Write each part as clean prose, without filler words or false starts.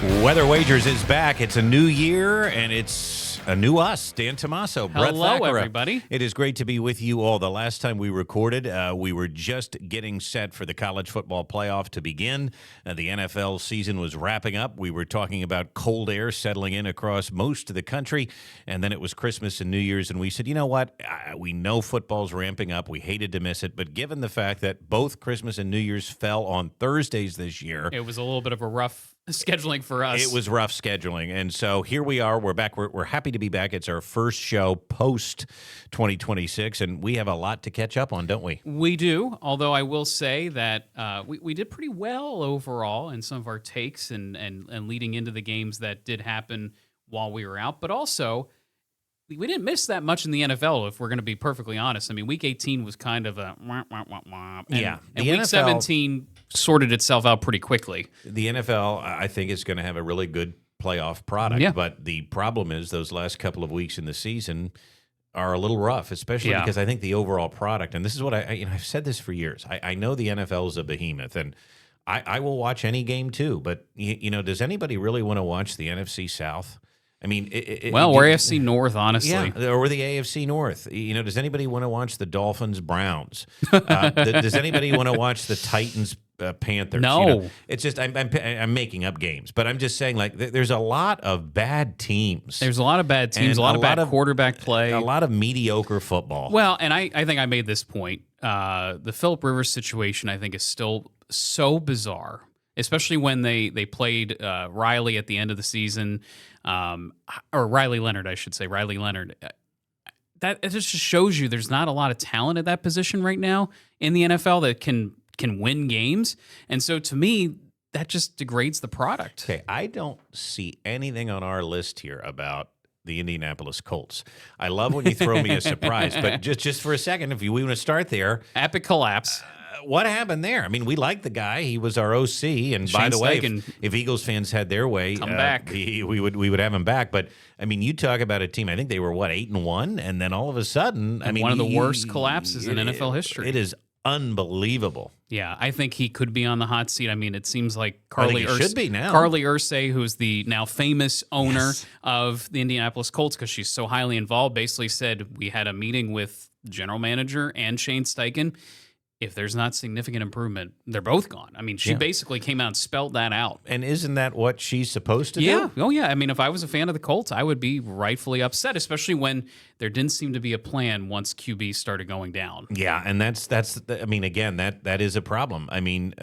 Weather Wagers is back. It's a new year, and it's a new us. Dan Tomaso, Brett Hello, Thackeray. everybody. It is great to be with you all. The last time we recorded, we were just getting set for the college football playoff to begin. The NFL season was wrapping up. We were talking about cold air settling in across most of the country, and then it was Christmas and New Year's, and we said, you know what? We know football's ramping up. We hated to miss it, but given the fact that both Christmas and New Year's fell on Thursdays this year, It was a little bit of a rough scheduling for us. it was rough scheduling, and so here we are. We're back. We're happy to be back. It's our first show post 2026, and we have a lot to catch up on, don't we? We do, although I will say that we did pretty well overall in some of our takes and leading into the games that did happen while we were out. But also, we didn't miss that much in the NFL, if we're going to be perfectly honest. I mean, Week 18 was kind of a wah, wah, wah, wah. And Week NFL 17 sorted itself out pretty quickly. The NFL, I think, is going to have a really good playoff product. Yeah. But the problem is those last couple of weeks in the season are a little rough, especially because I think the overall product, and this is what I've said this for years. I know the NFL is a behemoth, and I will watch any game too. But does anybody really want to watch the NFC South? I mean, We're AFC North, honestly. Yeah, or the AFC North. Does anybody want to watch the Dolphins Browns? Does anybody want to watch the Titans Panthers? No. It's just I'm making up games, but I'm just saying, like, there's a lot of bad teams. There's a lot of bad teams, And a lot of bad of quarterback play. a lot of mediocre football. Well, and I think I made this point. The Phillip Rivers situation, I think, is still so bizarre, especially when they played Riley at the end of the season, or Riley Leonard, I should say, Riley Leonard. That it just shows you there's not a lot of talent at that position right now in the NFL that can win games. And so to me, that just degrades the product. Okay, I don't see anything on our list here about the Indianapolis Colts. I love when you throw me a surprise, but just for a second, if we want to start there, Epic collapse. what happened there? I mean, we like the guy. He was our OC, and by Shane the way, Steichen. if Eagles fans had their way, Come back. we would have him back. But I mean, you talk about a team. I think they were 8-1, and then all of a sudden, I mean, One of the worst collapses in NFL history. It is unbelievable. Yeah, I think he could be on the hot seat. I mean, it seems like I think he should be now. Carly Ursay, who's the now famous owner of the Indianapolis Colts, because she's so highly involved, basically said, we had a meeting with the general manager and Shane Steichen. If there's not significant improvement, they're both gone. I mean, she basically came out and spelled that out. And isn't that what she's supposed to Yeah. do? Oh, yeah. I mean, if I was a fan of the Colts, I would be rightfully upset, especially when there didn't seem to be a plan once QB started going down. Yeah, and that's. I mean, again, that is a problem. I mean,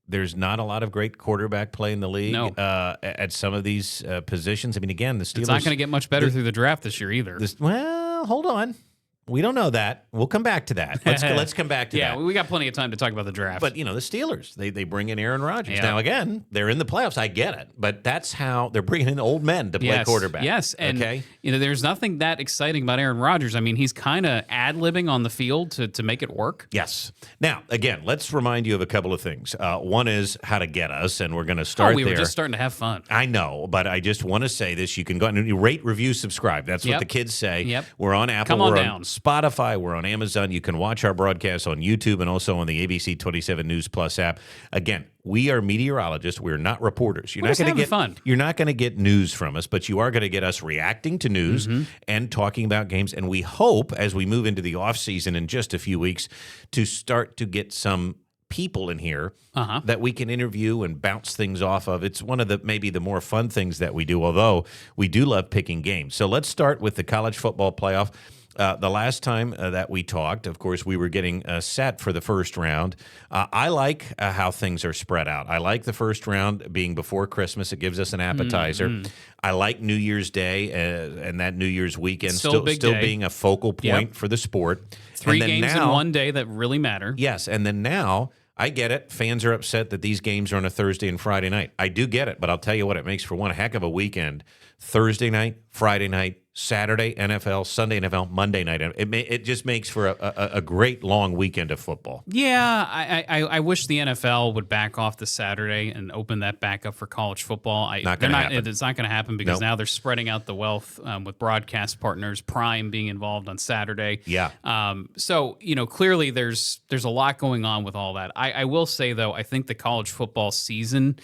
there's not a lot of great quarterback play in the league at some of these positions. I mean, again, the Steelers. It's not going to get much better through the draft this year either. Well, hold on. We don't know that. We'll come back to that. Let's come back to that. Yeah, we got plenty of time to talk about the draft. But, the Steelers, they bring in Aaron Rodgers. Yeah. Now, again, they're in the playoffs. I get it. But that's how they're bringing in old men to play quarterback. Yes, and there's nothing that exciting about Aaron Rodgers. I mean, he's kind of ad-libbing on the field to make it work. Yes. Now, again, let's remind you of a couple of things. One is how to get us, and we're going to start we there. were just starting to have fun. I know, but I just want to say this. You can go and rate, review, subscribe. That's what the kids say. Yep. We're on Apple. Come on we're down. on Spotify. We're on Amazon. You can watch our broadcasts on YouTube and also on the ABC 27 News Plus app. Again, we are meteorologists. We're not reporters. You're We're not going to get fun. You're not going to get news from us, but you are going to get us reacting to news and talking about games. And we hope, as we move into the off season in just a few weeks, to start to get some people in here that we can interview and bounce things off of. It's one of the maybe the more fun things that we do, although we do love picking games. So let's start with the college football playoff. The last time that we talked, of course, we were getting set for the first round. I like how things are spread out. I like the first round being before Christmas. It gives us an appetizer. I like New Year's Day and that New Year's weekend still being a focal point for the sport. 3 games in one day that really matter. Yes, and then now I get it. Fans are upset that these games are on a Thursday and Friday night. I do get it, but I'll tell you what, it makes for one heck of a weekend. Thursday night, Friday night, Saturday NFL, Sunday NFL, Monday night. It just makes for a great long weekend of football. Yeah, I wish the NFL would back off the Saturday and open that back up for college football. Not going to happen. It's not going to happen because now they're spreading out the wealth with broadcast partners, Prime being involved on Saturday. Yeah. So, clearly there's a lot going on with all that. I will say, though, I think the college football season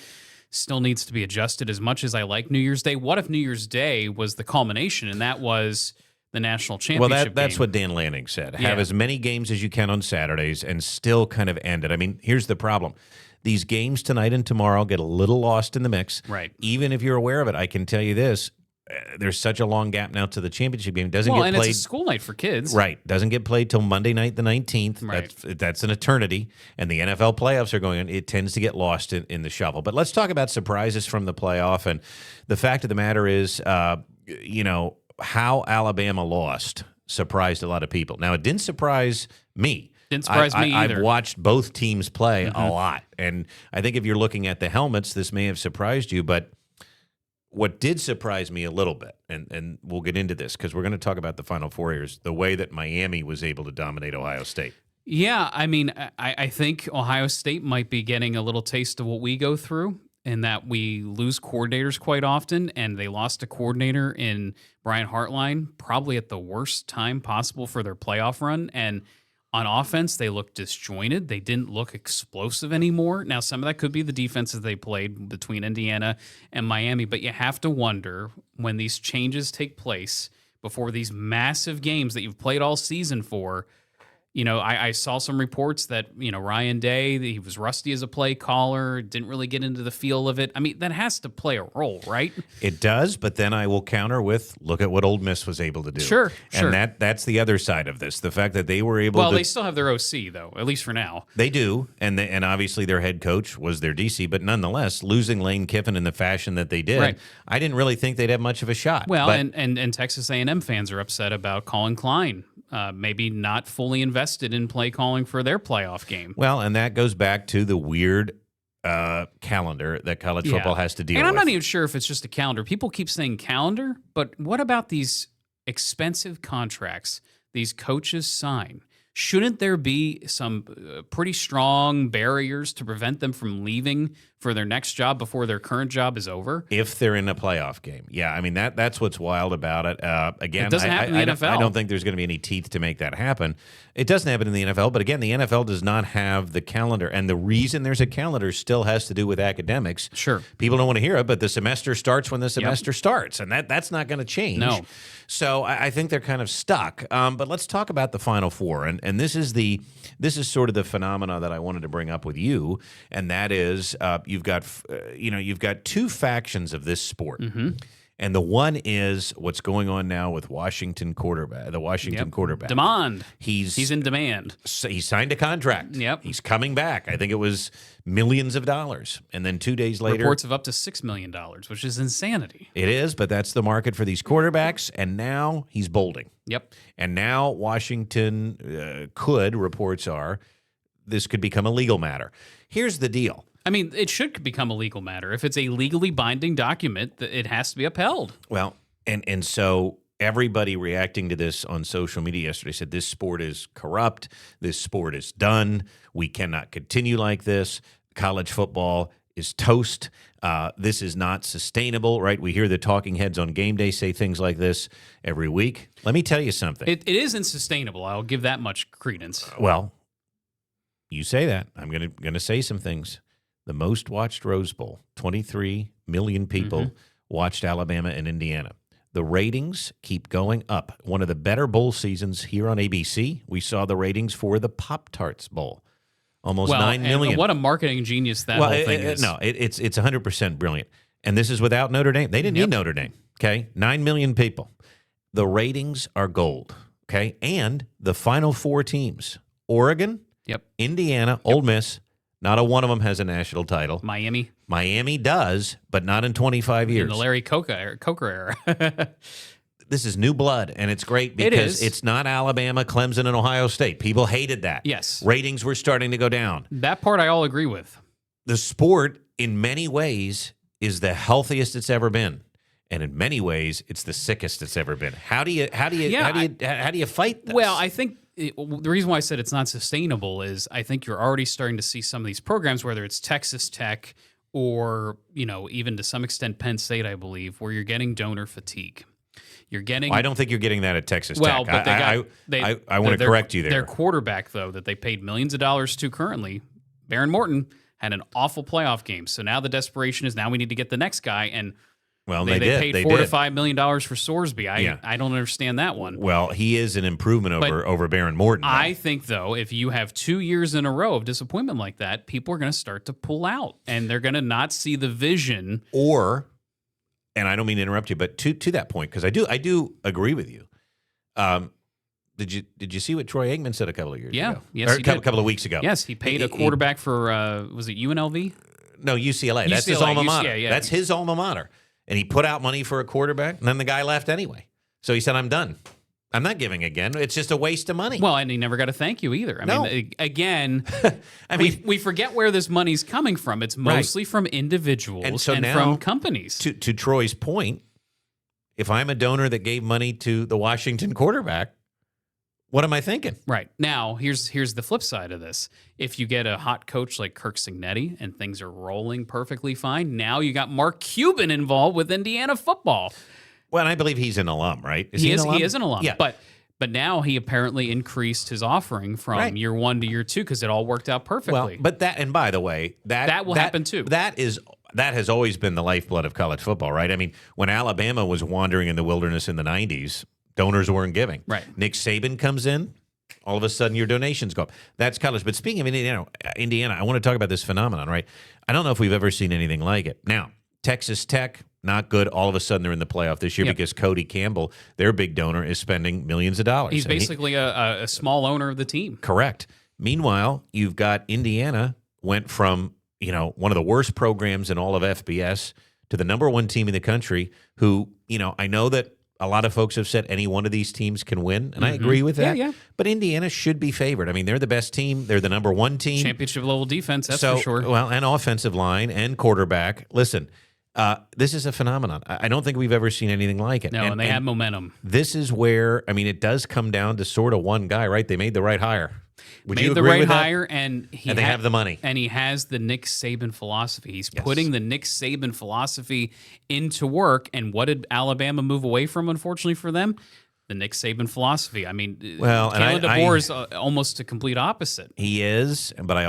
still needs to be adjusted. As much as I like New Year's Day, what if New Year's Day was the culmination and that was the national championship that's game? what Dan Lanning said. Yeah. Have as many games as you can on Saturdays and still kind of end it. I mean, here's the problem. These games tonight and tomorrow get a little lost in the mix. Right. Even if you're aware of it, I can tell you this. There's such a long gap now to the championship game. It doesn't get played. And it's a school night for kids. Right. Doesn't get played till Monday night, the 19th. Right. That's an eternity. And the NFL playoffs are going on. It tends to get lost in the shuffle. But let's talk about surprises from the playoff. And the fact of the matter is, how Alabama lost surprised a lot of people. Now, it didn't surprise me. Didn't surprise me either. I've watched both teams play a lot. And I think if you're looking at the helmets, this may have surprised you. But what did surprise me a little bit, and we'll get into this because we're going to talk about the Final Four here, is the way that Miami was able to dominate Ohio State. Yeah, I mean, I think Ohio State might be getting a little taste of what we go through in that we lose coordinators quite often, and they lost a coordinator in Brian Hartline probably at the worst time possible for their playoff run. And on offense, they looked disjointed. They didn't look explosive anymore. Now, some of that could be the defenses they played between Indiana and Miami, but you have to wonder when these changes take place before these massive games that you've played all season for. I saw some reports that, Ryan Day, he was rusty as a play caller, didn't really get into the feel of it. I mean, that has to play a role, right? It does, but then I will counter with, look at what Ole Miss was able to do. Sure. And that's the other side of this, the fact that they were able to... Well, they still have their OC, though, at least for now. They do, and obviously their head coach was their DC, but nonetheless, losing Lane Kiffin in the fashion that they did, right. I didn't really think they'd have much of a shot. Well, and Texas A&M fans are upset about Colin Klein maybe not fully invested in play calling for their playoff game. Well, and that goes back to the weird calendar that college football has to deal with. And I'm not even sure if it's just a calendar. People keep saying calendar, but what about these expensive contracts these coaches sign? Shouldn't there be some pretty strong barriers to prevent them from leaving for their next job before their current job is over? If they're in a playoff game. Yeah, I mean, that's what's wild about it. Again, it doesn't happen in the NFL. I don't think there's going to be any teeth to make that happen. It doesn't happen in the NFL, but again, the NFL does not have the calendar. And the reason there's a calendar still has to do with academics. Sure. People don't want to hear it, but the semester starts when the semester starts, and that's not going to change. No. So I think they're kind of stuck. But let's talk about the Final Four, and this is sort of the phenomena that I wanted to bring up with you, and that is you've got two factions of this sport. Mm-hmm. And the one is what's going on now with the Washington quarterback. Demand. He's in demand. He signed a contract. Yep. He's coming back. I think it was millions of dollars. And then 2 days later, reports of up to $6 million, which is insanity. It is, but that's the market for these quarterbacks. And now he's bolding. Yep. And now Washington reports are, this could become a legal matter. Here's the deal. I mean, it should become a legal matter. If it's a legally binding document, it has to be upheld. Well, and so everybody reacting to this on social media yesterday said this sport is corrupt. This sport is done. We cannot continue like this. College football is toast. This is not sustainable, right? We hear the talking heads on game day say things like this every week. Let me tell you something. It isn't sustainable. I'll give that much credence. Well, you say that. I'm gonna say some things. The most watched Rose Bowl, 23 million people watched Alabama and Indiana. The ratings keep going up. One of the better bowl seasons here on ABC. We saw the ratings for the Pop-Tarts Bowl. Almost 9 million. What a marketing genius that whole thing is. No, it's 100% brilliant. And this is without Notre Dame. They didn't need Notre Dame, okay? 9 million people. The ratings are gold, okay? And the Final Four teams, Oregon, Indiana, Ole Miss, not a one of them has a national title. Miami does, but not in 25 years. In the Larry Coker era. This is new blood, and it's great because it's not Alabama, Clemson, and Ohio State. People hated that. Yes. Ratings were starting to go down. That part I all agree with. The sport, in many ways, is the healthiest it's ever been. And in many ways, it's the sickest it's ever been. How do you fight this? Well, I think the reason why I said it's not sustainable is I think you're already starting to see some of these programs, whether it's Texas Tech or, even to some extent Penn State, I believe, where you're getting donor fatigue. I don't think you're getting that at Texas Tech. But I want to correct you there. Their quarterback, though, that they paid millions of dollars to currently, Baron Morton, had an awful playoff game. So now the desperation is now we need to get the next guy. And Well, they did. paid They $4 to did. $5 million for Sorsby. I don't understand that one. Well, he is an improvement over Baron Morton. Though. I think, though, if you have 2 years in a row of disappointment like that, people are going to start to pull out, and they're going to not see the vision. Or, and I don't mean to interrupt you, but to that point, because I do agree with you. Did you see what Troy Aikman said a couple of years ago? Yes, or he a did. couple of weeks ago. Yes, he paid a quarterback for, was it UNLV? No, UCLA. That's his UCLA, alma mater. yeah. That's his alma mater. And he put out money for a quarterback, and then the guy left anyway. So he said, I'm done. I'm not giving again. It's just a waste of money. Well, and he never got a thank you either. I mean, again, we forget where this money's coming from. It's mostly from individuals and now, from companies. To Troy's point, if I'm a donor that gave money to the Washington quarterback, what am I thinking? Right. Now, here's the flip side of this. If you get a hot coach like Kirk Cignetti and things are rolling perfectly fine, now you got Mark Cuban involved with Indiana football. Well, and I believe he's an alum, right? He is an alum. Yeah. But now he apparently increased his offering from year 1 to year 2 because it all worked out perfectly. Well, but and by the way, that will happen too. That has always been the lifeblood of college football, right? I mean, when Alabama was wandering in the wilderness in the 90s, donors weren't giving. Right. Nick Saban comes in, all of a sudden your donations go up. That's college. But speaking of Indiana, I want to talk about this phenomenon, right? I don't know if we've ever seen anything like it. Now, Texas Tech, not good. All of a sudden they're in the playoff this year because Cody Campbell, their big donor, is spending millions of dollars. He's basically a small owner of the team. Correct. Meanwhile, you've got Indiana went from, one of the worst programs in all of FBS to the number 1 team in the country who, I know that a lot of folks have said any one of these teams can win, and I agree with that. Yeah. But Indiana should be favored. I mean, they're the best team. They're the number 1 team. Championship level defense, that's for sure. Well, and offensive line and quarterback. Listen, this is a phenomenon. I don't think we've ever seen anything like it. No, and they have momentum. This is where, it does come down to sort of one guy, right? They made the right hire. Would you made the agree right with that? hire, and they have the money. And he has the Nick Saban philosophy. He's putting the Nick Saban philosophy into work. And what did Alabama move away from, unfortunately for them? The Nick Saban philosophy. I mean, Kalen DeBoer is almost a complete opposite. He is, but I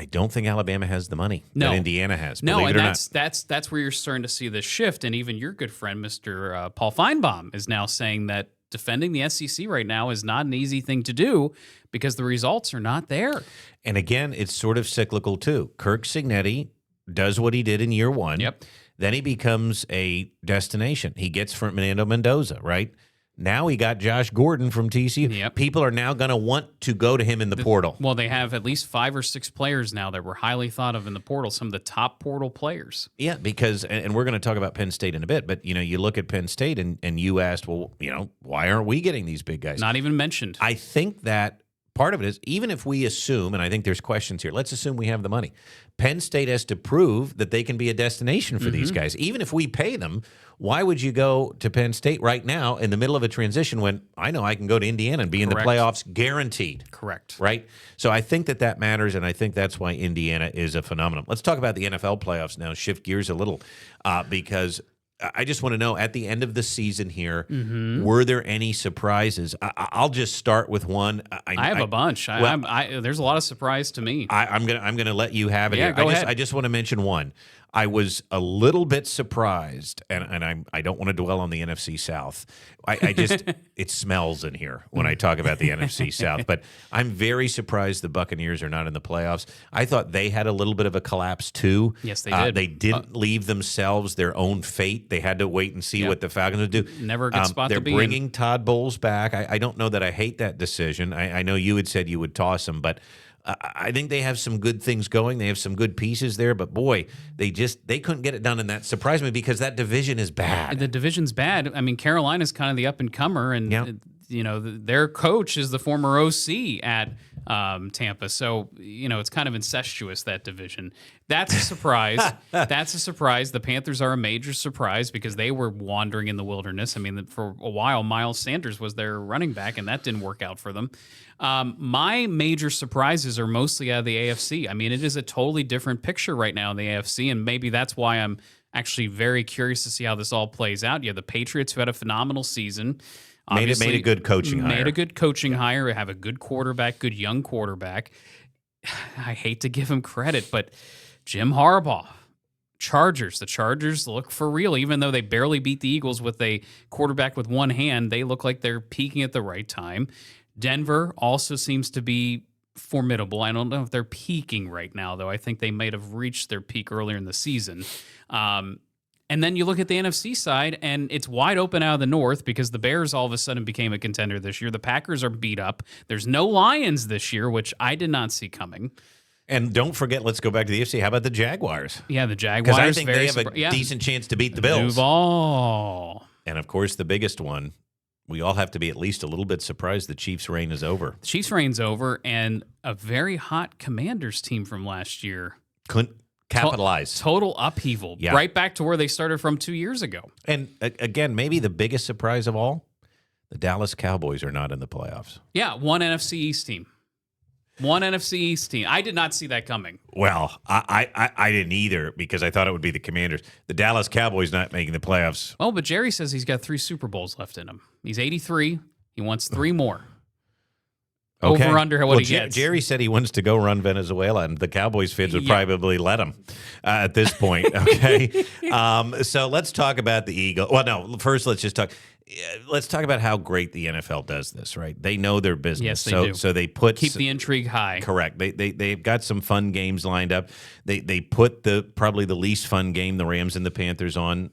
don't think Alabama has the money that Indiana has. No, and that's where you're starting to see the shift. And even your good friend, Mr. Paul Feinbaum, is now saying that defending the SEC right now is not an easy thing to do because the results are not there. And again, it's sort of cyclical too. Kirk Cignetti does what he did in year 1. Yep. Then he becomes a destination. He gets Fernando Mendoza, right? Now he got Josh Gordon from TCU. Yep. People are now going to want to go to him in the portal. Well, they have at least 5 or 6 players now that were highly thought of in the portal, some of the top portal players. Yeah, because, and we're going to talk about Penn State in a bit, but, you look at Penn State and you asked, well, why aren't we getting these big guys? Not even mentioned. I think that part of it is, even if we assume, and I think there's questions here, let's assume we have the money. Penn State has to prove that they can be a destination for these guys. Even if we pay them, why would you go to Penn State right now in the middle of a transition when I know I can go to Indiana and be in the playoffs guaranteed? Correct. Right? So I think that matters, and I think that's why Indiana is a phenomenon. Let's talk about the NFL playoffs now, shift gears a little, because I just want to know, at the end of the season here, were there any surprises? I'll just start with one. I have a bunch. There's a lot of surprise to me. I'm gonna let you have it. Yeah, here. go ahead. I just want to mention one. I was a little bit surprised, and I don't want to dwell on the NFC South. I just it smells in here when I talk about the NFC South. But I'm very surprised the Buccaneers are not in the playoffs. I thought they had a little bit of a collapse too. Yes, they did. They didn't leave themselves their own fate. They had to wait and see what the Falcons would do. Never a good spot to be in. They're bringing Todd Bowles back. I don't know that I hate that decision. I know you had said you would toss him, but I think they have some good things going. They have some good pieces there, but boy, they couldn't get it done, and that surprised me because that division is bad. The division's bad. I mean, Carolina's kind of the up and comer, and their coach is the former OC at Tampa, so it's kind of incestuous, that division. That's a surprise. That's a surprise. The Panthers are a major surprise because they were wandering in the wilderness. I mean, for a while, Miles Sanders was their running back, and that didn't work out for them. My major surprises are mostly out of the AFC. I mean, it is a totally different picture right now in the AFC, and maybe that's why I'm actually very curious to see how this all plays out. You have the Patriots, who had a phenomenal season. Made a good coaching hire. Made a good coaching hire. Have a good quarterback, good young quarterback. I hate to give him credit, but Jim Harbaugh, the Chargers look for real. Even though they barely beat the Eagles with a quarterback with one hand, they look like they're peaking at the right time. Denver also seems to be formidable. I don't know if they're peaking right now, though. I think they might have reached their peak earlier in the season. And then you look at the NFC side, and it's wide open out of the North because the Bears all of a sudden became a contender this year. The Packers are beat up. There's no Lions this year, which I did not see coming. And don't forget, let's go back to the AFC. How about the Jaguars? Yeah, the Jaguars. Because I think they have a decent chance to beat the Bills. Duval. And, of course, the biggest one, we all have to be at least a little bit surprised the Chiefs' reign is over. The Chiefs' reign's over, and a very hot Commanders team from last year couldn't capitalize. Total upheaval. Yeah. Right back to where they started from 2 years ago. And, again, maybe the biggest surprise of all, the Dallas Cowboys are not in the playoffs. Yeah, one NFC East team. One NFC East team. I did not see that coming. Well, I didn't either because I thought it would be the Commanders. The Dallas Cowboys not making the playoffs. Oh, but Jerry says he's got 3 Super Bowls left in him. He's 83. He wants 3 more. Okay. Over under what he gets. Jerry said he wants to go run Venezuela, and the Cowboys fans would probably let him at this point. Okay. So let's talk about the Eagles. Well, no, first let's talk about how great the NFL does this, right? They know their business. Yes, they do. So they keep the intrigue high. Correct. They've got some fun games lined up. They put probably the least fun game, the Rams and the Panthers, on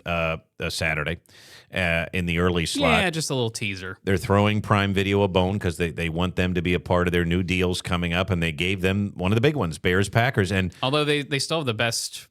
Saturday in the early slot. Yeah, just a little teaser. They're throwing Prime Video a bone because they want them to be a part of their new deals coming up, and they gave them one of the big ones, Bears-Packers. And although they still have the best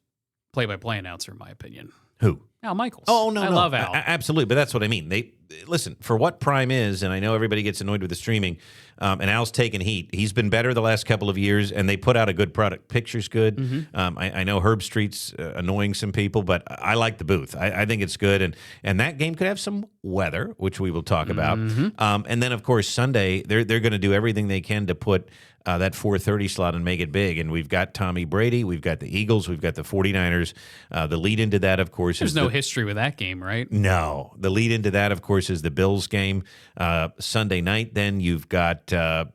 play-by-play announcer, in my opinion. Who? Al Michaels. Oh, no, I love Al. Absolutely, but that's what I mean. They listen, for what Prime is, and I know everybody gets annoyed with the streaming, and Al's taken heat. He's been better the last couple of years, and they put out a good product. Picture's good. Mm-hmm. I know Herb Street's annoying some people, but I like the booth. I think it's good, and that game could have some weather, which we will talk about. Mm-hmm. And then, of course, Sunday, they're going to do everything they can to put that 4:30 slot and make it big. And we've got Tommy Brady, we've got the Eagles, we've got the 49ers. The lead into that, of course, there's no history with that game, right? No. The lead into that, of course, is the Bills game Sunday night. Then you've got come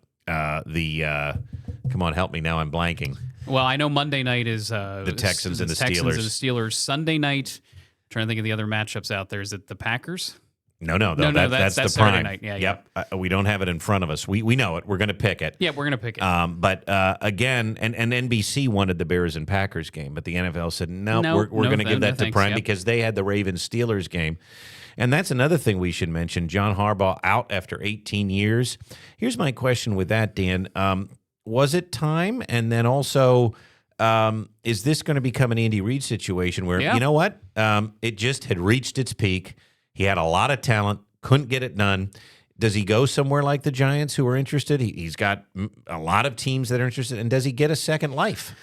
on, help me now, I'm blanking. Well, I know Monday night is the Texans and the Steelers. Sunday night, I'm trying to think of the other matchups out there. Is it the Packers? No, that's the Prime. Night. Yeah, yep. Yeah. We don't have it in front of us. We know it. We're going to pick it. Yeah, we're going to pick it. But again, and NBC wanted the Bears and Packers game, but the NFL said, no we're going to give that to Prime because they had the Ravens-Steelers game. And that's another thing we should mention. John Harbaugh out after 18 years. Here's my question with that, Dan. Was it time? And then also, is this going to become an Andy Reid situation where, you know what? It just had reached its peak. He had a lot of talent, couldn't get it done. Does he go somewhere like the Giants who are interested? He's got a lot of teams that are interested. And does he get a second life?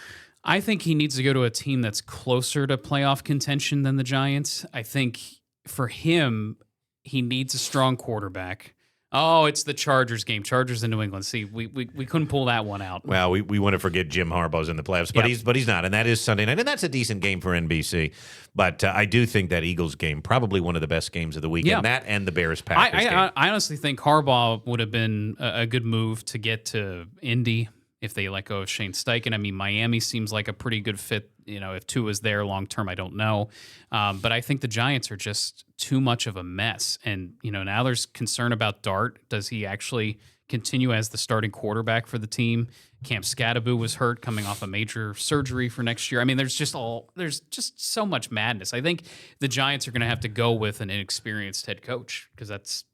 I think he needs to go to a team that's closer to playoff contention than the Giants. I think for him, he needs a strong quarterback. Oh, it's the Chargers game. Chargers in New England. See, we couldn't pull that one out. Well, we want to forget Jim Harbaugh's in the playoffs, but he's not, and that is Sunday night, and that's a decent game for NBC. But I do think that Eagles game, probably one of the best games of the weekend. Yeah. That and the Bears-Packers game. I honestly think Harbaugh would have been a good move to get to Indy if they let go of Shane Steichen. I mean, Miami seems like a pretty good fit. You know, if Tua is there long term, I don't know. But I think the Giants are just too much of a mess. And, now there's concern about Dart. Does he actually continue as the starting quarterback for the team? Cam Scatterbo was hurt coming off a major surgery for next year. I mean, there's just so much madness. I think the Giants are going to have to go with an inexperienced head coach because that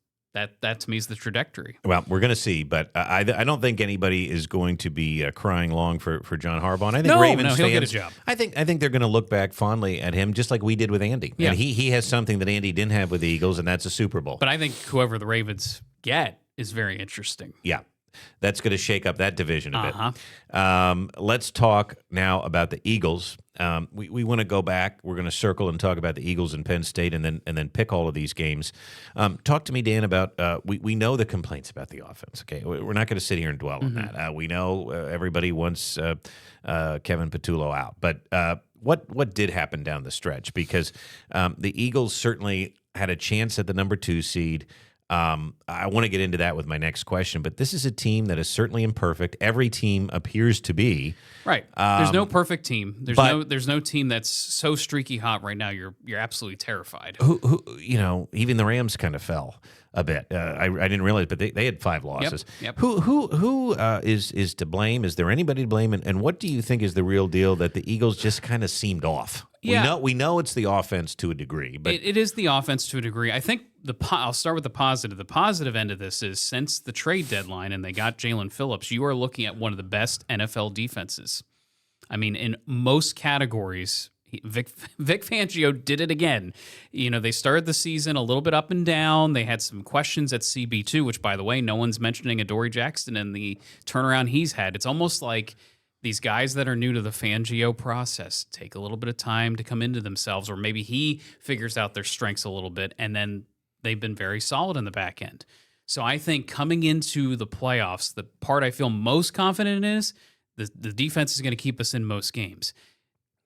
to me is the trajectory. Well, we're going to see, but I don't think anybody is going to be crying long for John Harbaugh. And I think Ravens he'll fans, get a job. I think they're going to look back fondly at him, just like we did with Andy. Yeah. And he has something that Andy didn't have with the Eagles, and that's a Super Bowl. But I think whoever the Ravens get is very interesting. Yeah. That's going to shake up that division a bit. Let's talk now about the Eagles. We want to go back. We're going to circle and talk about the Eagles and Penn State, and then pick all of these games. Talk to me, Dan, about we know the complaints about the offense. Okay, we're not going to sit here and dwell on that. We know everybody wants Kevin Patullo out, but what did happen down the stretch? Because the Eagles certainly had a chance at the number 2 seed. I want to get into that with my next question, but this is a team that is certainly imperfect. Every team appears to be. Right. There's no perfect team. There's no team that's so streaky hot right now. You're absolutely terrified. Who even the Rams kind of fell a bit. I didn't realize, but they had 5 losses. Yep. Who is to blame? Is there anybody to blame? And what do you think is the real deal that the Eagles just kind of seemed off? Yeah. We know it's the offense to a degree, but it is the offense to a degree. I think I'll start with the positive. The positive end of this is since the trade deadline and they got Jalen Phillips, you are looking at one of the best NFL defenses. I mean, in most categories, Vic Fangio did it again. They started the season a little bit up and down. They had some questions at CB2, which, by the way, no one's mentioning Adoree Jackson and the turnaround he's had. It's almost like these guys that are new to the Fangio process take a little bit of time to come into themselves, or maybe he figures out their strengths a little bit, and then they've been very solid in the back end. So I think coming into the playoffs, the part I feel most confident in is the defense is going to keep us in most games.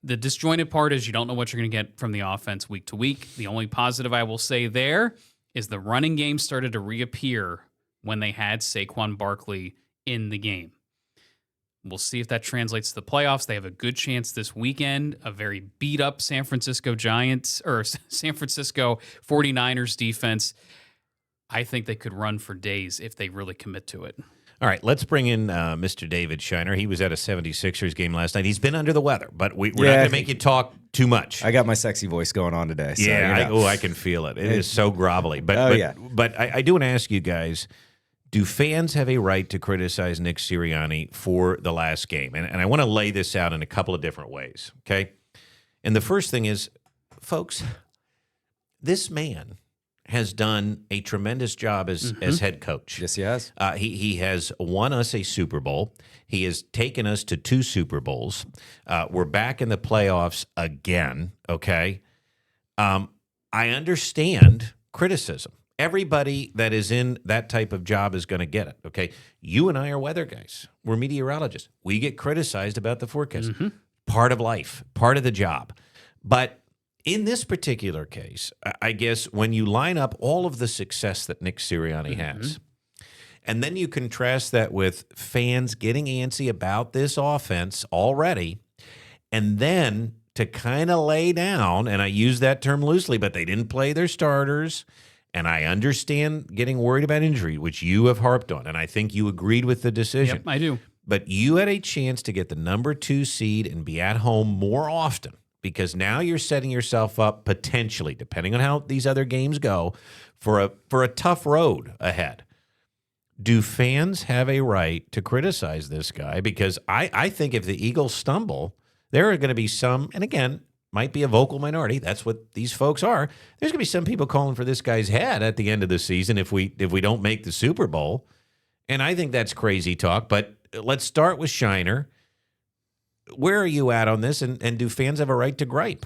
The disjointed part is you don't know what you're going to get from the offense week to week. The only positive I will say there is the running game started to reappear when they had Saquon Barkley in the game. We'll see if that translates to the playoffs. They have a good chance this weekend. A very beat-up San Francisco 49ers defense. I think they could run for days if they really commit to it. All right, let's bring in Mr. David Shiner. He was at a 76ers game last night. He's been under the weather, but we're not going to make you talk too much. I got my sexy voice going on today. So, I can feel it. It is so grovelly. But I do want to ask you guys, do fans have a right to criticize Nick Sirianni for the last game? And I want to lay this out in a couple of different ways, okay? And the first thing is, folks, this man has done a tremendous job as head coach. Yes, he has. He has won us a Super Bowl. He has taken us to 2 Super Bowls. We're back in the playoffs again, okay? I understand criticism. Everybody that is in that type of job is going to get it, okay? You and I are weather guys. We're meteorologists. We get criticized about the forecast. Part of life, part of the job. But in this particular case, I guess when you line up all of the success that Nick Sirianni has, and then you contrast that with fans getting antsy about this offense already, and then to kind of lay down, and I use that term loosely, but they didn't play their starters, and I understand getting worried about injury, which you have harped on, and I think you agreed with the decision. Yep, I do. But you had a chance to get the number 2 seed and be at home more often, because now you're setting yourself up potentially, depending on how these other games go, for a tough road ahead. Do fans have a right to criticize this guy? Because I think if the Eagles stumble, there are going to be some, and again, might be a vocal minority. That's what these folks are. There's going to be some people calling for this guy's head at the end of the season if we don't make the Super Bowl. And I think that's crazy talk. But let's start with Shiner. Where are you at on this, and do fans have a right to gripe?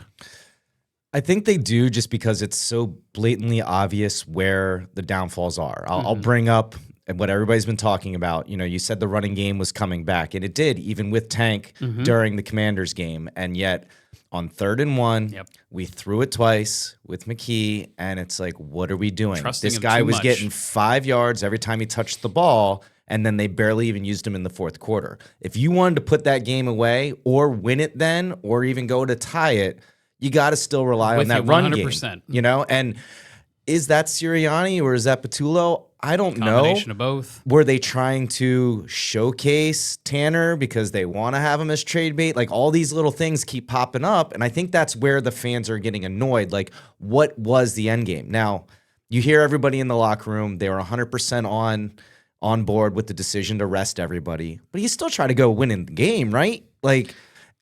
I think they do, just because it's so blatantly obvious where the downfalls are. I'll bring up what everybody's been talking about. You said the running game was coming back, and it did, even with Tank during the Commanders game. And yet, on 3rd and 1, we threw it twice with McKee, and it's like, what are we doing? This guy was getting 5 yards every time he touched the ball, and then they barely even used him in the 4th quarter. If you wanted to put that game away or win it then, or even go to tie it, you got to still rely on that run game. And is that Sirianni or is that Patullo? I don't know. Combination of both. Were they trying to showcase Tanner because they want to have him as trade bait? Like, all these little things keep popping up, and I think that's where the fans are getting annoyed. Like, what was the end game? Now, you hear everybody in the locker room, they were 100% on board with the decision to rest everybody, but you still try to go win in the game, right?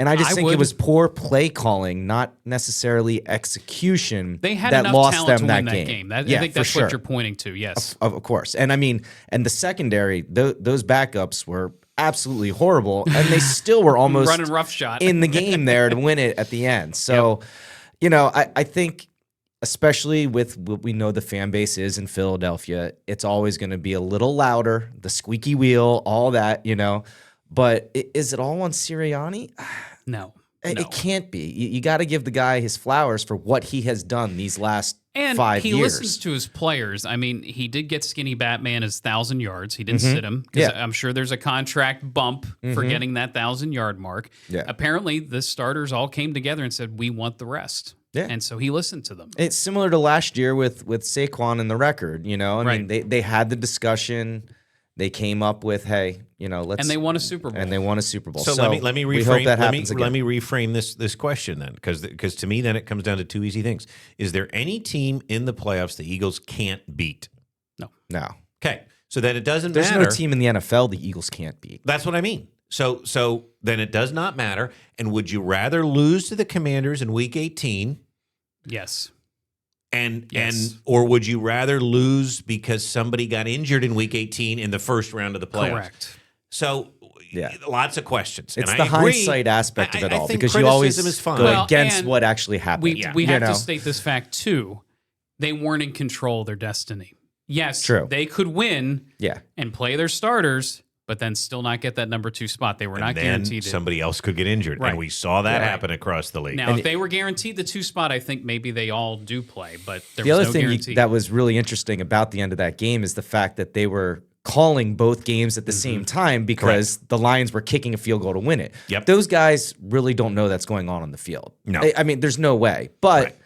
And I think it was poor play calling, not necessarily execution. They had that enough lost talent them to win that game. I think that's what you're pointing to. Yes, of course. And I mean, and the secondary, those backups were absolutely horrible, and they still were almost running roughshod in the game there to win it at the end. So, I think, especially with what we know the fan base is in Philadelphia, it's always going to be a little louder, the squeaky wheel, all that, But is it all on Sirianni? No. It can't be. You got to give the guy his flowers for what he has done these last 5 years. And he listens to his players. I mean, he did get Skinny Batman his 1,000 yards. He didn't sit him because I'm sure there's a contract bump for getting that 1,000-yard mark. Yeah. Apparently, the starters all came together and said, we want the rest. Yeah. And so he listened to them. It's similar to last year with Saquon and the record. I mean, they had the discussion. They came up with, hey, let's, and they won a Super Bowl. And they won a Super Bowl. So let me reframe. We hope that happens again. Let me reframe this question then, because to me then it comes down to two easy things. Is there any team in the playoffs the Eagles can't beat? No. Okay, so then it doesn't There's matter. no team in the NFL the Eagles can't beat. That's what I mean. So then it does not matter. And would you rather lose to the Commanders in Week 18? Yes. Or would you rather lose because somebody got injured in Week 18 in the first round of the playoffs? Correct. So, lots of questions. It's and the I agree. hindsight aspect of it all, I think because you always criticism is fine. go Well, against and what actually happened. We have to state this fact, too. They weren't in control of their destiny. Yes, True. They could win Yeah. and play their starters, but then still not get that number 2 spot. They were not guaranteed it. Somebody else could get injured, Right. and we saw that Right. happen across the league. Now, if they were guaranteed the 2 spot, I think maybe they all do play, but there The was other no thing guarantee. that was really interesting about the end of that game is the fact that they were calling both games at the same time because the Lions were kicking a field goal to win it. Yep. Those guys really don't know that's going on the field. No. I mean, there's no way. But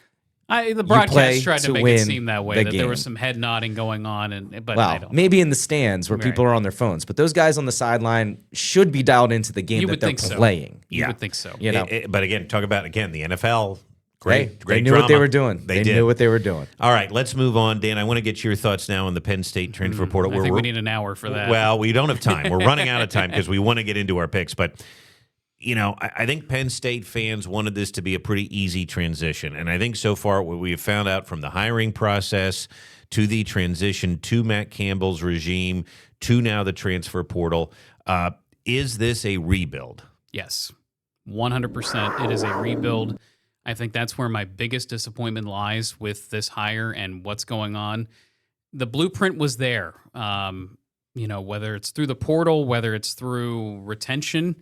the play broadcast tried to to make it win seem that way, the that there game. was some head nodding going on, but I well, don't. maybe in the stands where people are on their phones, but those guys on the sideline should be dialed into the game You that would they're think so. playing. You Yeah. would think so. You know, But again, talk about the NFL. Hey, Great they knew drama. what they were doing. They knew what they were doing. All right, let's move on. Dan, I want to get your thoughts now on the Penn State transfer portal. I think we need an hour for that. Well, we don't have time. We're running out of time because we want to get into our picks. But, I think Penn State fans wanted this to be a pretty easy transition. And I think so far what we have found out from the hiring process to the transition to Matt Campbell's regime to now the transfer portal, is this a rebuild? Yes, 100%. It is a rebuild. I think that's where my biggest disappointment lies with this hire and what's going on. The blueprint was there, whether it's through the portal, whether it's through retention,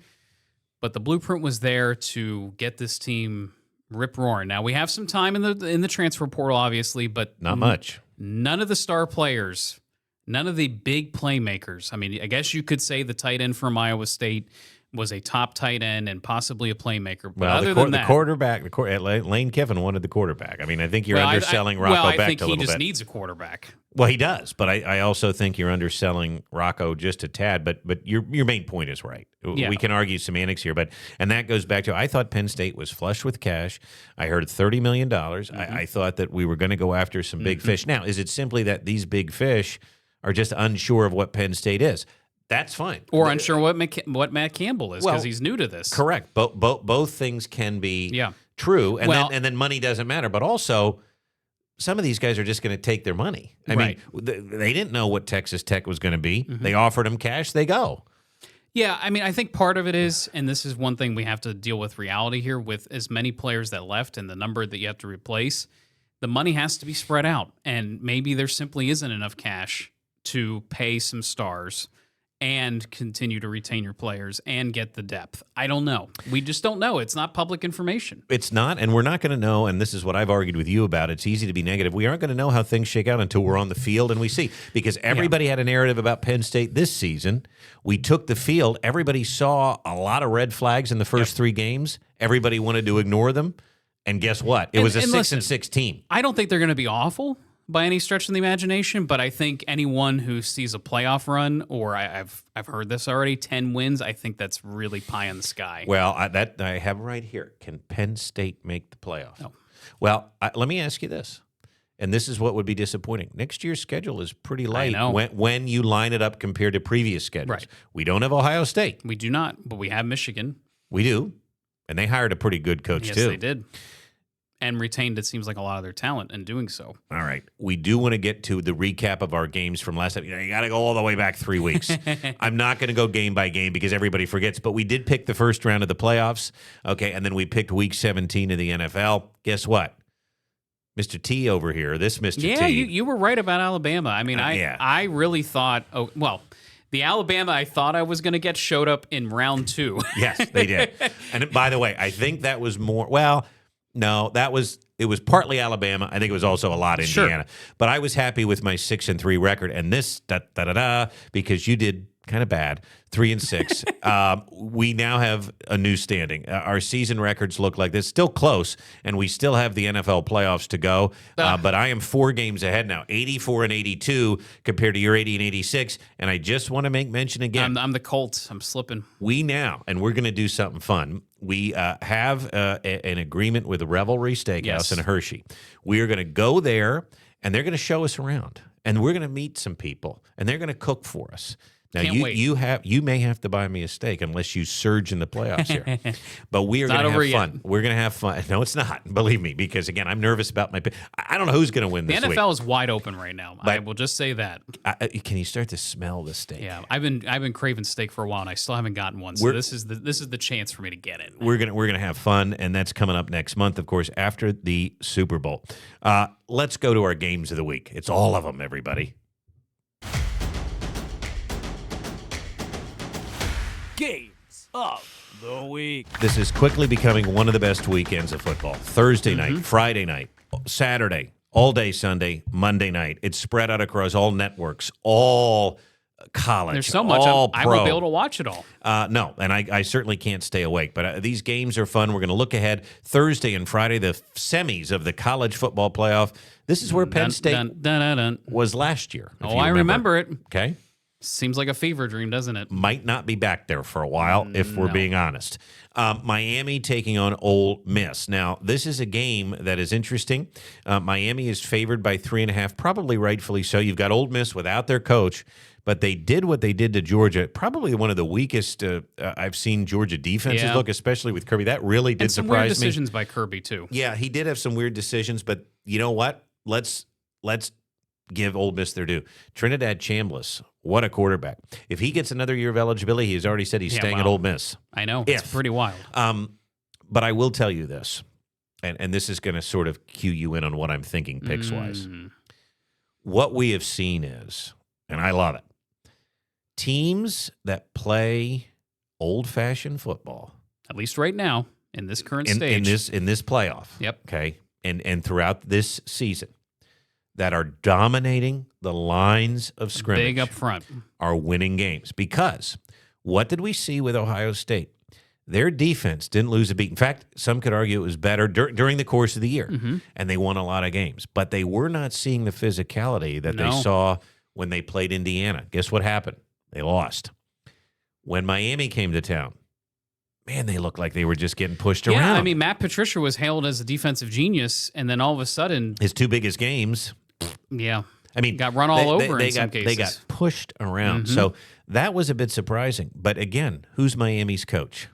but the blueprint was there to get this team rip-roaring. Now, we have some time in the transfer portal, obviously, but Not much. none of the star players, none of the big playmakers. I mean, I guess you could say the tight end from Iowa State was a top tight end and possibly a playmaker. But Well, other than that, the quarterback, Lane Kiffin wanted the quarterback. I mean, I think you're underselling Rocco I Becht think a little he just bit. needs a quarterback. Well, he does, but I also think you're underselling Rocco just a tad. But your main point is right. Yeah. We can argue semantics here, and that goes back to I thought Penn State was flush with cash. I heard $30 million. I thought that we were going to go after some big fish. Now, is it simply that these big fish are just unsure of what Penn State is? That's fine. Or unsure what Matt Campbell is because he's new to this. Correct. Both things can be true, and then money doesn't matter. But also, some of these guys are just going to take their money. I mean, they didn't know what Texas Tech was going to be. They offered them cash. They go. Yeah, I mean, I think part of it is, and this is one thing we have to deal with reality here, with as many players that left and the number that you have to replace, the money has to be spread out. And maybe there simply isn't enough cash to pay some stars and continue to retain your players and get the depth. I don't know. We just don't know. It's not public information. It's not, and we're not going to know, and this is what I've argued with you about. It's easy to be negative. We aren't going to know how things shake out until we're on the field and we see. Because everybody had a narrative about Penn State this season. We took the field. Everybody saw a lot of red flags in the first 3 games. Everybody wanted to ignore them. And guess what? It was a 6-6 team. I don't think they're going to be awful by any stretch of the imagination, but I think anyone who sees a playoff run, or I've heard this already, 10 wins, I think that's really pie in the sky. Well, I have right here. Can Penn State make the playoff? No. Well, let me ask you this, and this is what would be disappointing. Next year's schedule is pretty light when you line it up compared to previous schedules. Right. We don't have Ohio State. We do not, but we have Michigan. We do, and they hired a pretty good coach, too. Yes, they did. And retained, it seems like, a lot of their talent in doing so. All right. We do want to get to the recap of our games from last time. You got to go all the way back 3 weeks. I'm not going to go game by game because everybody forgets, but we did pick the first round of the playoffs. Okay, and then we picked week 17 of the NFL. Guess what? Mr. T over here, this Mr. T. Yeah, you were right about Alabama. I mean, I really thought, The Alabama I thought I was going to get showed up in round 2. Yes, they did. And by the way, I think that was more. Well, no, it was partly Alabama. I think it was also a lot Indiana. Sure. But I was happy with my 6-3 record, and this because you did kind of bad, 3-6. We now have a new standing. Our season records look like this, still close, and we still have the NFL playoffs to go. But I am 4 games ahead now, 84-82 compared to your 80-86. And I just want to make mention again. I'm the Colts. I'm slipping. We now, and we're going to do something fun. We have an agreement with Revelry Steakhouse in Hershey. We are going to go there, and they're going to show us around, and we're going to meet some people, and they're going to cook for us. Now you may have to buy me a steak unless you surge in the playoffs here, but we are going to have fun. We're going to have fun. No, it's not. Believe me, because again, I'm nervous about my. I don't know who's going to win this week. The NFL is wide open right now. I will just say that. Can you start to smell the steak? Yeah, I've been craving steak for a while, and I still haven't gotten one. So this is the chance for me to get it. We're gonna have fun, and that's coming up next month, of course, after the Super Bowl. Let's go to our games of the week. It's all of them, everybody. Games of the week. This is quickly becoming one of the best weekends of football. Thursday night, Friday night, Saturday, all day Sunday, Monday night. It's spread out across all networks, all college. There's so much. I won't be able to watch it all. No, and I certainly can't stay awake. But these games are fun. We're going to look ahead Thursday and Friday, the semis of the college football playoff. This is where Penn State was last year. Oh, I remember it. Okay. Seems like a fever dream, doesn't it? Might not be back there for a while, if we're being honest. Miami taking on Ole Miss. Now, this is a game that is interesting. Miami is favored by 3.5, probably rightfully so. You've got Ole Miss without their coach, but they did what they did to Georgia. Probably one of the weakest I've seen Georgia defenses look, especially with Kirby. That really did surprise me. And some weird decisions by Kirby, too. Yeah, he did have some weird decisions, but you know what? Let's give Ole Miss their due. Trinidad Chambliss, what a quarterback. If he gets another year of eligibility, he's already said he's staying at Ole Miss. I know. It's pretty wild. But I will tell you this, and this is going to sort of cue you in on what I'm thinking picks-wise. What we have seen is, and I love it, teams that play old-fashioned football. At least right now, in this current stage. In this playoff. Yep. Okay, and throughout this season, that are dominating the lines of scrimmage. Big up front. Are winning games. Because what did we see with Ohio State? Their defense didn't lose a beat. In fact, some could argue it was better during the course of the year, and they won a lot of games. But they were not seeing the physicality that they saw when they played Indiana. Guess what happened? They lost. When Miami came to town, man, they looked like they were just getting pushed around. Yeah, I mean, Matt Patricia was hailed as a defensive genius, and then all of a sudden... His 2 biggest games... Yeah. I mean, got run all over in some cases. They got pushed around. So that was a bit surprising. But again, who's Miami's coach?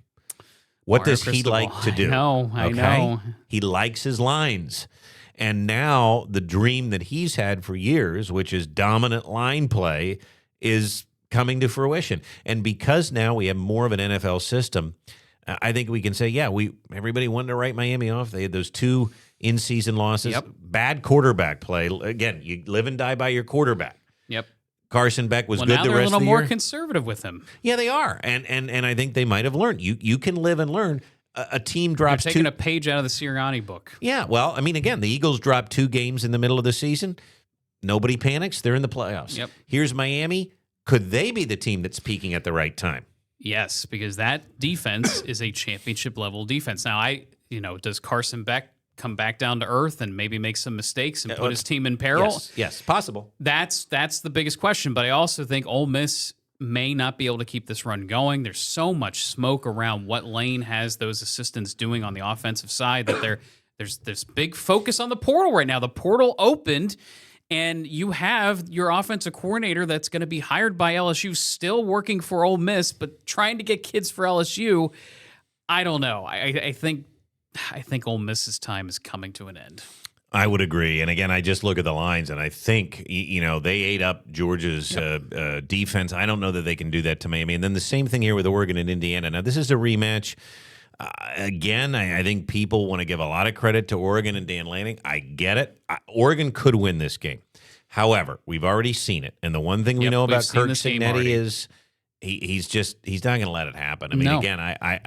What does he like to do? I know. He likes his lines. And now the dream that he's had for years, which is dominant line play, is coming to fruition. And because now we have more of an NFL system, I think we can say, everybody wanted to write Miami off. They had those 2 in-season losses. Yep. Bad quarterback play. Again, you live and die by your quarterback. Yep. Carson Beck was good the rest of the year. Now they're a little more conservative with him. Yeah, they are. And I think they might have learned. You can live and learn. A team drops They're taking a page out of the Sirianni book. Yeah, well, I mean, again, the Eagles dropped 2 games in the middle of the season. Nobody panics. They're in the playoffs. Yep. Here's Miami. Could they be the team that's peaking at the right time? Yes, because that defense is a championship-level defense. Now, does Carson Beck come back down to earth and maybe make some mistakes and put his team in peril? Yes, possible. That's the biggest question. But I also think Ole Miss may not be able to keep this run going. There's so much smoke around what Lane has those assistants doing on the offensive side that there's big focus on the portal right now. The portal opened, and you have your offensive coordinator that's going to be hired by LSU still working for Ole Miss, but trying to get kids for LSU. I don't know. I think Ole Miss's time is coming to an end. I would agree. And again, I just look at the lines, and I think, they ate up Georgia's defense. I don't know that they can do that to Miami. And then the same thing here with Oregon and Indiana. Now, this is a rematch. Again, I think people want to give a lot of credit to Oregon and Dan Lanning. I get it. Oregon could win this game. However, we've already seen it. And the one thing we know about Kirk Cignetti is he's not going to let it happen. I mean, again,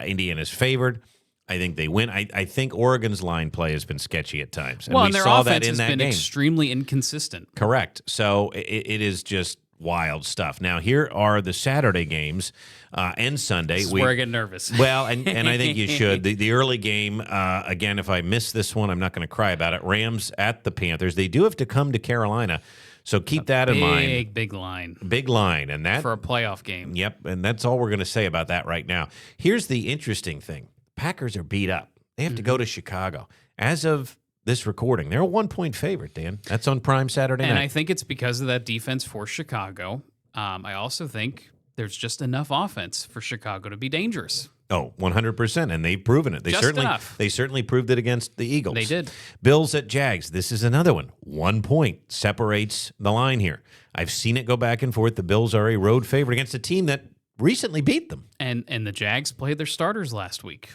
Indiana's favored. I think they win. I think Oregon's line play has been sketchy at times. And well, we and their saw offense that in has been game. extremely inconsistent. Correct. So it is just wild stuff. Now, here are the Saturday games and Sunday. This is where I get nervous. Well, and I think you should. The early game, again, if I miss this one, I'm not going to cry about it. Rams at the Panthers. They do have to come to Carolina, so keep that in mind. Big line. Big line. And that for a playoff game. Yep, and that's all we're going to say about that right now. Here's the interesting thing. Packers are beat up. They have to go to Chicago. As of this recording, they're a 1-point favorite, Dan. That's on Prime Saturday night. And I think it's because of that defense for Chicago. I also think there's just enough offense for Chicago to be dangerous. Oh, 100%, and they've proven it. They certainly proved it against the Eagles. They did. Bills at Jags. This is another one. 1 point separates the line here. I've seen it go back and forth. The Bills are a road favorite against a team that recently beat them. And the Jags played their starters last week.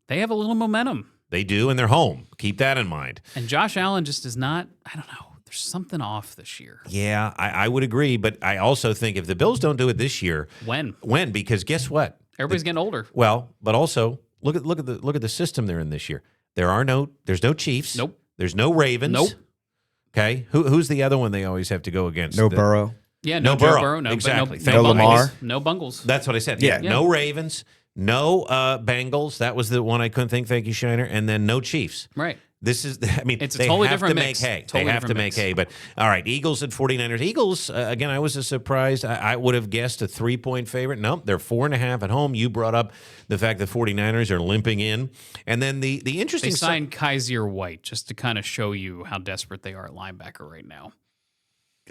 They have a little momentum. They do, and they're home. Keep that in mind. And Josh Allen just is not, I don't know, there's something off this year. Yeah, I would agree, but I also think if the Bills don't do it this year, When? Because guess what? Everybody's getting older. Well, but also look at the system they're in this year. There's no Chiefs. Nope. There's no Ravens. Nope. Okay. Who's the other one they always have to go against? No Burrow. Yeah, No no Joe Burrow. Burrow. No, Exactly. no No Lamar. No Bungles. That's what I said. Yeah. No Ravens. No Bengals. That was the one I couldn't think. Thank you, Shiner. And then no Chiefs. Right. This is, I mean, It's a they totally have different to mix. make hay. Totally they have to different make mix. hay. But all right, Eagles and 49ers. Eagles, again, I was surprised. I would have guessed a 3-point favorite. Nope, they're 4.5 at home. You brought up the fact the 49ers are limping in. And then the interesting They signed Kaiser White just to kind of show you how desperate they are at linebacker right now.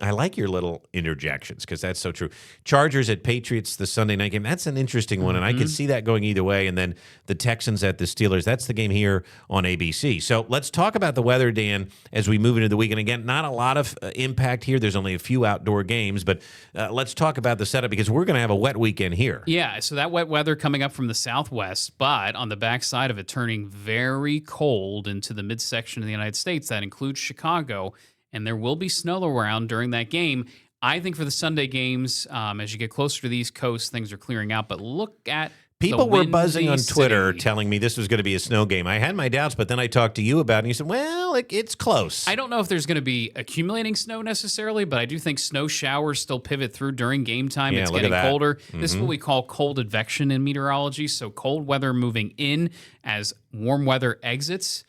I like your little interjections because that's so true. Chargers at Patriots, the Sunday night game. That's an interesting one, and I can see that going either way. And then the Texans at the Steelers. That's the game here on ABC. So let's talk about the weather, Dan, as we move into the weekend. Again, not a lot of impact here. There's only a few outdoor games, but let's talk about the setup because we're going to have a wet weekend here. Yeah, so that wet weather coming up from the southwest, but on the backside of it turning very cold into the midsection of the United States. That includes Chicago. And there will be snow around during that game. I think for the Sunday games, as you get closer to the East Coast, things are clearing out. But look at people were buzzing on Windy Twitter City. telling me this was going to be a snow game. I had my doubts, but then I talked to you about it, and you said, well, it's close. I don't know if there's going to be accumulating snow necessarily, but I do think snow showers still pivot through during game time. Yeah, It's look getting at that. colder. This is what we call cold advection in meteorology. So cold weather moving in as warm weather exits.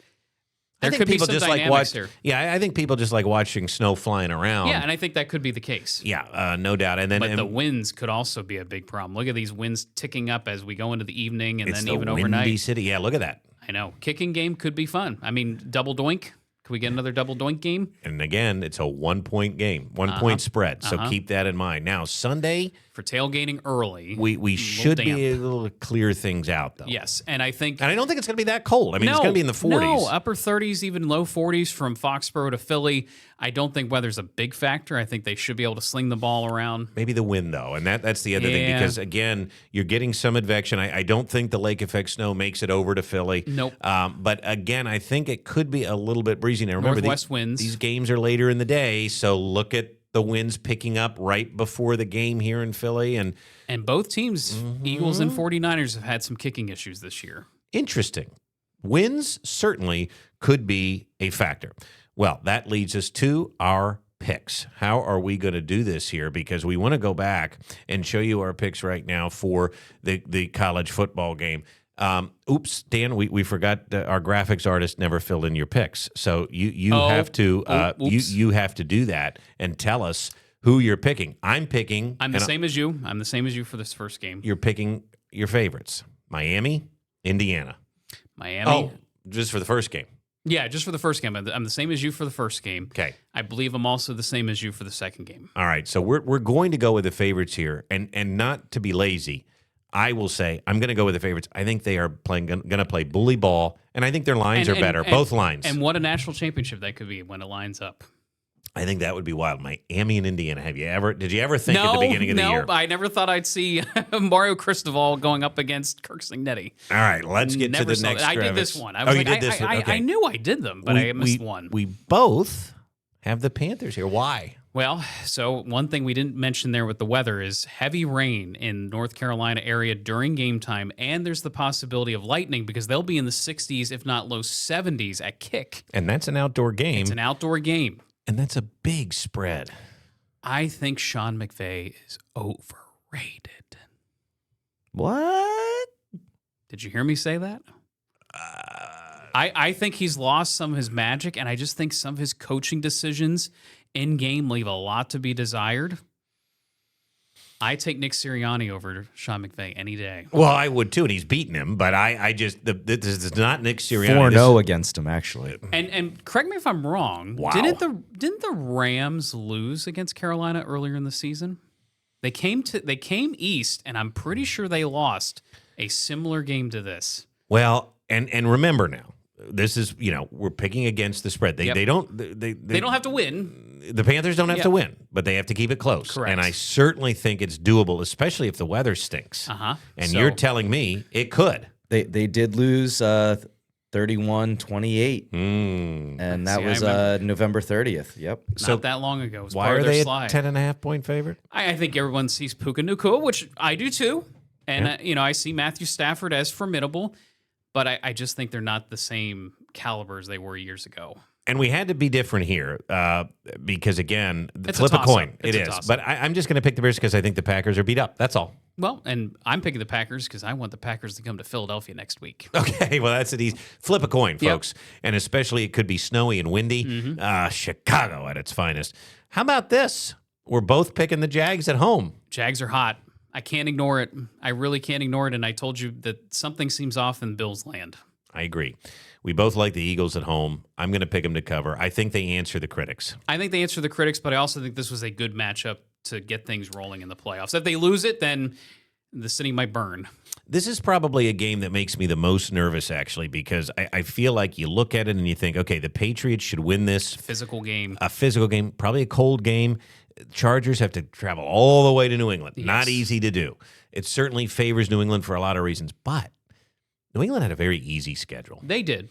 There I think could be people some just dynamics like watch. there. Yeah, I think people just like watching snow flying around. Yeah, and I think that could be the case. Yeah, no doubt. And then But the winds could also be a big problem. Look at these winds ticking up as we go into the evening and it's then the even windy overnight. city. Yeah, look at that. I know. Kicking game could be fun. I mean, double doink. Can we get another double doink game? And again, it's a 1-point game, 1-point spread. So keep that in mind. Now, Sunday, For tailgating early. we should damp. be able to clear things out, though. Yes, and I think... And I don't think it's going to be that cold. I mean, it's going to be in the 40s. No, upper 30s, even low 40s from Foxborough to Philly. I don't think weather's a big factor. I think they should be able to sling the ball around. Maybe the wind, though. And that's the other thing. Yeah. Because, again, you're getting some advection. I don't think the lake effect snow makes it over to Philly. Nope. But, again, I think it could be a little bit breezy. Now, remember, Northwest winds. These games are later in the day, so look at the winds picking up right before the game here in Philly. And both teams, Mm-hmm. Eagles and 49ers, have had some kicking issues this year. interesting. Winds certainly could be a factor. Well, that leads us to our picks. How are we going to do this here? Because we want to go back and show you our picks right now for the college football game. Oops, Dan, we forgot our graphics artist never filled in your picks. So you have to you have to do that and tell us who you're picking. I'm picking. I'm the same as you. I'm the same as you for this first game. You're picking your favorites: Miami, Indiana. Miami. Oh, just for the first game. Yeah, just for the first game. I'm the same as you for the first game. Okay. I believe I'm also the same as you for the second game. All right. So we're going to go with the favorites here, and not to be lazy. I will say I'm going to go with the favorites. I think they are going to play bully ball, and I think their lines are better, both lines. And what a national championship that could be when it lines up. I think that would be wild. Miami and Indiana. Did you ever think at the beginning of the year? No, I never thought I'd see Mario Cristobal going up against Kirk Cignetti. All right, let's get to the next. I did this one. I was you did this one. Okay. I knew I did them, but I missed one. We both have the Panthers here. Why? Well, so one thing we didn't mention there with the weather is heavy rain in North Carolina area during game time, and there's the possibility of lightning because they'll be in the 60s, if not low 70s at kick. And that's an outdoor game. It's an outdoor game. And that's a big spread. I think Sean McVay is overrated. What? Did you hear me say that? I think he's lost some of his magic, and I just think some of his coaching decisions in-game leave a lot to be desired. I take Nick Sirianni over Sean McVay any day. Well, I would too, and he's beaten him, but this is not Nick Sirianni. 4-0 against him, actually. And correct me if I'm wrong. Wow. Didn't the Rams lose against Carolina earlier in the season? They came east, and I'm pretty sure they lost a similar game to this. Well, and remember now, this is we're picking against the spread. They don't have to win. The Panthers don't have to win, but they have to keep it close. Correct. And I certainly think it's doable, especially if the weather stinks. And So- you're telling me it could. They did lose 31-28, and that See, was I remember. November 30th. Yep. Not that long ago. It was Why part are of their they slide. a 10.5-point favorite? I think everyone sees Puka Nacua, which I do too. And, I see Matthew Stafford as formidable, but I just think they're not the same caliber as they were years ago. And we had to be different here because, again, It's flip a a coin. toss-up. It's It a is. toss-up. But I'm just going to pick the Bears because I think the Packers are beat up. That's all. Well, and I'm picking the Packers because I want the Packers to come to Philadelphia next week. Okay, well, that's it. Flip a coin, folks. And especially it could be snowy and windy. Chicago at its finest. How about this? We're both picking the Jags at home. Jags are hot. I can't ignore it. I really can't ignore it. And I told you that something seems off in Bills land. I agree. We both like the Eagles at home. I'm going to pick them to cover. I think they answer the critics. I think they answer the critics, but I also think this was a good matchup to get things rolling in the playoffs. If they lose it, then the city might burn. This is probably a game that makes me the most nervous, actually, because I feel like you look at it and you think, okay, the Patriots should win this. Physical game. A physical game, probably a cold game. Chargers have to travel all the way to New England. Yes. Not easy to do. It certainly favors New England for a lot of reasons, but New England had a very easy schedule. They did.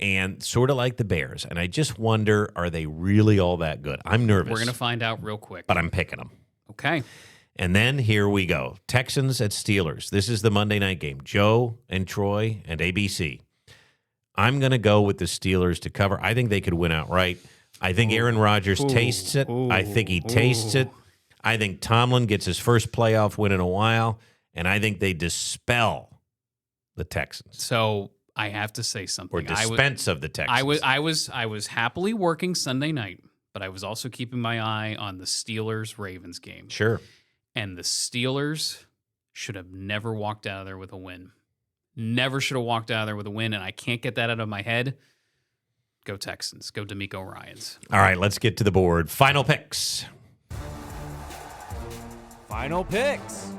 And sort of like the Bears. And I just wonder, are they really all that good? I'm nervous. We're going to find out real quick. But I'm picking them. Okay. And then here we go. Texans at Steelers. This is the Monday night game. Joe and Troy and ABC. I'm going to go with the Steelers to cover. I think they could win outright. I think Aaron Rodgers tastes it. I think he tastes it. I think Tomlin gets his first playoff win in a while. And I think they dispel the Texans. So I have to say something. Or dispense of the Texans. I was happily working Sunday night, but I was also keeping my eye on the Steelers-Ravens game. Sure. And the Steelers should have never walked out of there with a win. Never should have walked out of there with a win, and I can't get that out of my head. Go Texans. Go D'Amico Ryans. All right, let's get to the board. Final picks. Final picks.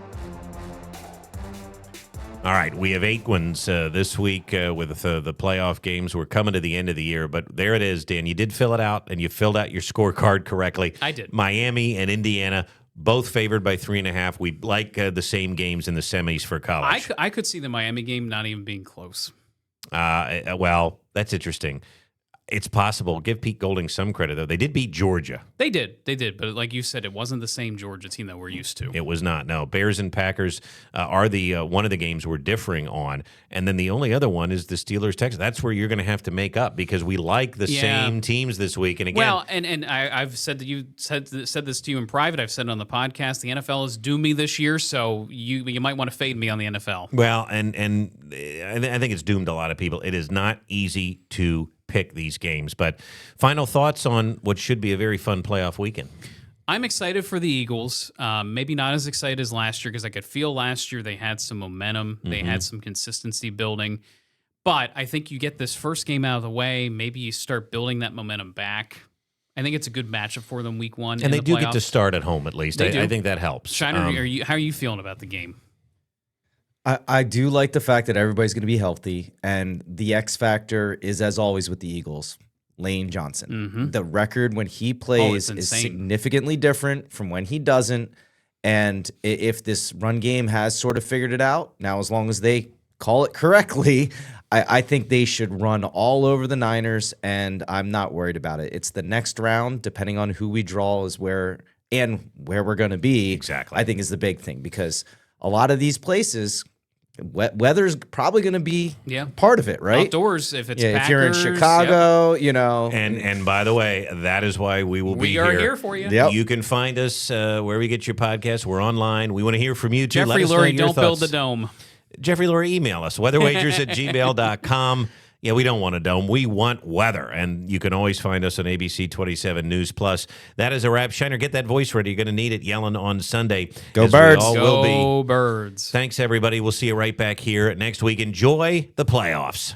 All right, we have 8 wins this week with the playoff games. We're coming to the end of the year, but there it is, Dan. You did fill it out, and you filled out your scorecard correctly. I did. Miami and Indiana, both favored by 3.5. We like the same games in the semis for college. I could see the Miami game not even being close. Well, that's interesting. It's possible. Give Pete Golding some credit, though. They did beat Georgia. They did. But like you said, it wasn't the same Georgia team that we're used to. It was not. No, Bears and Packers are the one of the games we're differing on, and then the only other one is the Steelers-Texans. That's where you're going to have to make up because we like the same teams this week. And again, well, and I've said that you said this to you in private. I've said it on the podcast. The NFL is due me this year, so you might want to fade me on the NFL. well, and I think it's doomed a lot of people. It is not easy to pick these games, but final thoughts on what should be a very fun playoff weekend. I'm excited for the Eagles. Maybe not as excited as last year because I could feel last year they had some momentum. They had some consistency building. But I think you get this first game out of the way. Maybe you start building that momentum back. I think it's a good matchup for them week one. And they do playoffs. get to start at home at least. I think that helps. Shiner, how are you feeling about the game? I do like the fact that everybody's going to be healthy, and the X factor is, as always, with the Eagles. Lane Johnson. The record when he plays is insane. significantly different from when he doesn't. And if this run game has sort of figured it out, now as long as they call it correctly, I think they should run all over the Niners, and I'm not worried about it. It's the next round, depending on who we draw, is where we're going to be. Exactly. I think is the big thing, because a lot of these places, weather's probably going to be part of it, right? Outdoors, if it's if you're in Packers, Chicago, you know. And by the way, that is why we will be we are here for you. Yep. You can find us wherever you get your podcasts. We're online. We want to hear from you, too. Jeffrey Let us know Lurie, your don't build thoughts. the dome. Jeffrey Lurie, email us, weatherwagers@gmail.com. Yeah, we don't want a dome. We want weather. And you can always find us on ABC 27 News Plus. That is a wrap. Shiner, get that voice ready. You're going to need it yelling on Sunday. Go as we Birds. all will be. Go Birds. Thanks, everybody. We'll see you right back here next week. Enjoy the playoffs.